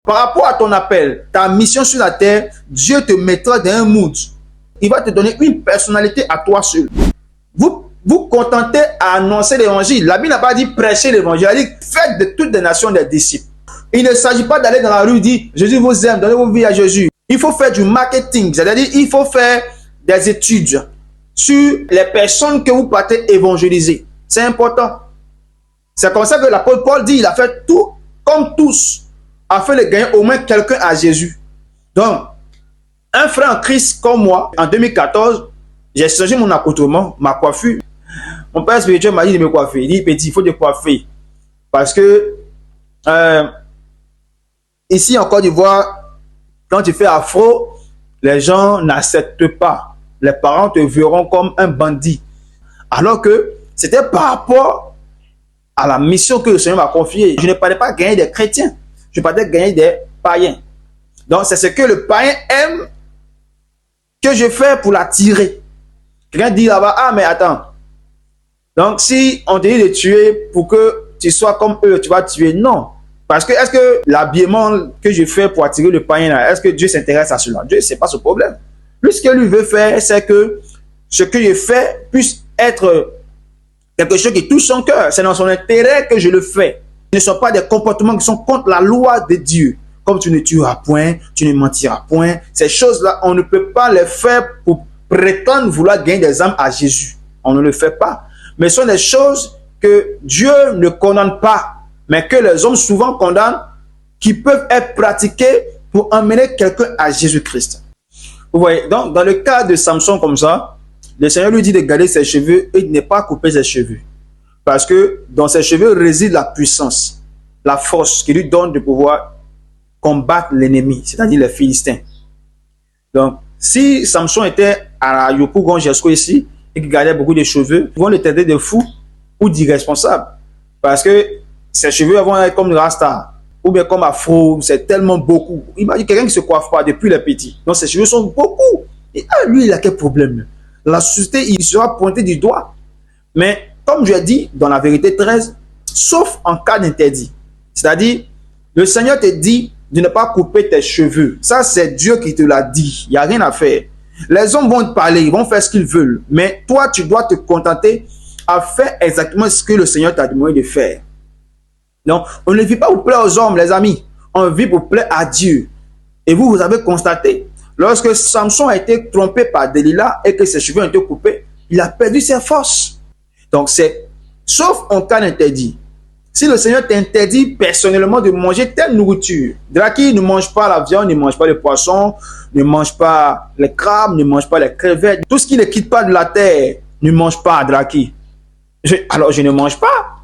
Par rapport à ton appel, ta mission sur la terre, Dieu te mettra dans un mood. Il va te donner une personnalité à toi seul. Vous contentez à annoncer l'évangile. La Bible n'a pas dit prêcher l'évangile. Elle dit faites de toutes les nations des disciples. Il ne s'agit pas d'aller dans la rue et dire Jésus vous aime, donnez vos vies à Jésus. Il faut faire du marketing. C'est-à-dire il faut faire des études sur les personnes que vous partez évangéliser. C'est important. C'est comme ça que l'apôtre Paul dit il a fait tout comme tous afin de gagner au moins quelqu'un à Jésus. Donc, un frère en Christ comme moi, en 2014, j'ai changé mon accoutrement, ma coiffure. Mon père spirituel m'a dit de me coiffer. Il dit, petit, il faut te coiffer. Parce que, ici en Côte d'Ivoire, quand tu fais afro, les gens n'acceptent pas. Les parents te verront comme un bandit. Alors que c'était par rapport à la mission que le Seigneur m'a confiée. Je ne parlais pas gagner des chrétiens. Je parlais gagner des païens. Donc, c'est ce que le païen aime que je fais pour l'attirer. Quelqu'un dit là-bas, ah, mais attends. Donc, si on te dit de tuer pour que tu sois comme eux, tu vas tuer. Non. Parce que, est-ce que l'habillement que je fais pour attirer le païen, là, est-ce que Dieu s'intéresse à cela? Dieu, c'est pas ce problème. Lui, ce que lui veut faire, c'est que ce que je fais puisse être quelque chose qui touche son cœur. C'est dans son intérêt que je le fais. Ce ne sont pas des comportements qui sont contre la loi de Dieu. Comme tu ne tueras point, tu ne mentiras point. Ces choses-là, on ne peut pas les faire pour prétendre vouloir gagner des âmes à Jésus. On ne le fait pas. Mais ce sont des choses que Dieu ne condamne pas, mais que les hommes souvent condamnent, qui peuvent être pratiquées pour emmener quelqu'un à Jésus-Christ. Vous voyez, donc dans le cas de Samson comme ça, le Seigneur lui dit de garder ses cheveux et de ne pas couper ses cheveux. Parce que dans ses cheveux réside la puissance, la force qui lui donne de pouvoir combattre l'ennemi, c'est-à-dire les Philistins. Donc, si Samson était à Yopougon Jesco ici, et qu'il gardait beaucoup de cheveux, ils vont le traiter de fou ou d'irresponsable. Parce que ses cheveux vont être comme Rasta, ou bien comme Afro, c'est tellement beaucoup. Imagine quelqu'un qui ne se coiffe pas depuis les petits. Donc ses cheveux sont beaucoup. Et lui, il a quel problème? La société, il sera pointé du doigt. Mais comme je l'ai dit dans la vérité 13, sauf en cas d'interdit. C'est-à-dire, le Seigneur te dit de ne pas couper tes cheveux. Ça, c'est Dieu qui te l'a dit. Il n'y a rien à faire. Les hommes vont te parler, ils vont faire ce qu'ils veulent. Mais toi, tu dois te contenter à faire exactement ce que le Seigneur t'a demandé de faire. Donc, on ne vit pas pour plaire aux hommes, les amis. On vit pour plaire à Dieu. Et vous avez constaté, lorsque Samson a été trompé par Delilah et que ses cheveux ont été coupés, il a perdu ses forces. Donc, c'est sauf en cas d'interdit. Si le Seigneur t'interdit personnellement de manger telle nourriture, Draki ne mange pas la viande, ne mange pas le poisson, ne mange pas les crabes, ne mange pas les crevettes. Tout ce qui ne quitte pas de la terre, ne mange pas, Draki. Alors, je ne mange pas.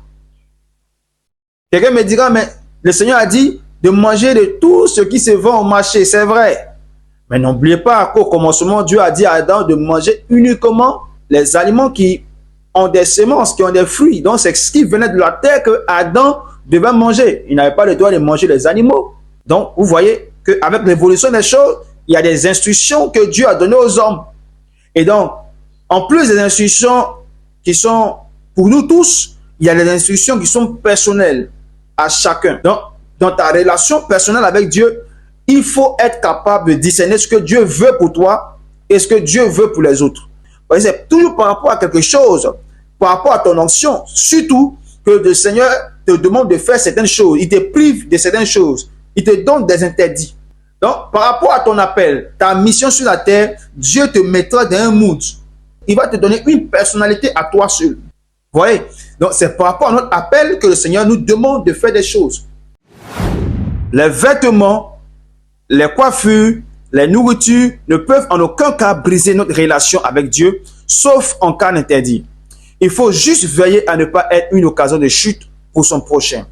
Quelqu'un me dira, mais le Seigneur a dit de manger de tout ce qui se vend au marché. C'est vrai. Mais n'oubliez pas qu'au commencement, Dieu a dit à Adam de manger uniquement les aliments qui ont des semences, qui ont des fruits. Donc, c'est ce qui venait de la terre que Adam devait manger. Il n'avait pas le droit de manger les animaux. Donc, vous voyez qu'avec l'évolution des choses, il y a des instructions que Dieu a données aux hommes. Et donc, en plus des instructions qui sont pour nous tous, il y a des instructions qui sont personnelles à chacun. Donc, dans ta relation personnelle avec Dieu, il faut être capable de discerner ce que Dieu veut pour toi et ce que Dieu veut pour les autres. C'est toujours par rapport à quelque chose, par rapport à ton onction, surtout que le Seigneur te demande de faire certaines choses, il te prive de certaines choses, il te donne des interdits. Donc, par rapport à ton appel, ta mission sur la terre, Dieu te mettra dans un mood. Il va te donner une personnalité à toi seul. Vous voyez? Donc, c'est par rapport à notre appel que le Seigneur nous demande de faire des choses. Les vêtements, les coiffures, les nourritures ne peuvent en aucun cas briser notre relation avec Dieu, sauf en cas d'interdit. Il faut juste veiller à ne pas être une occasion de chute pour son prochain.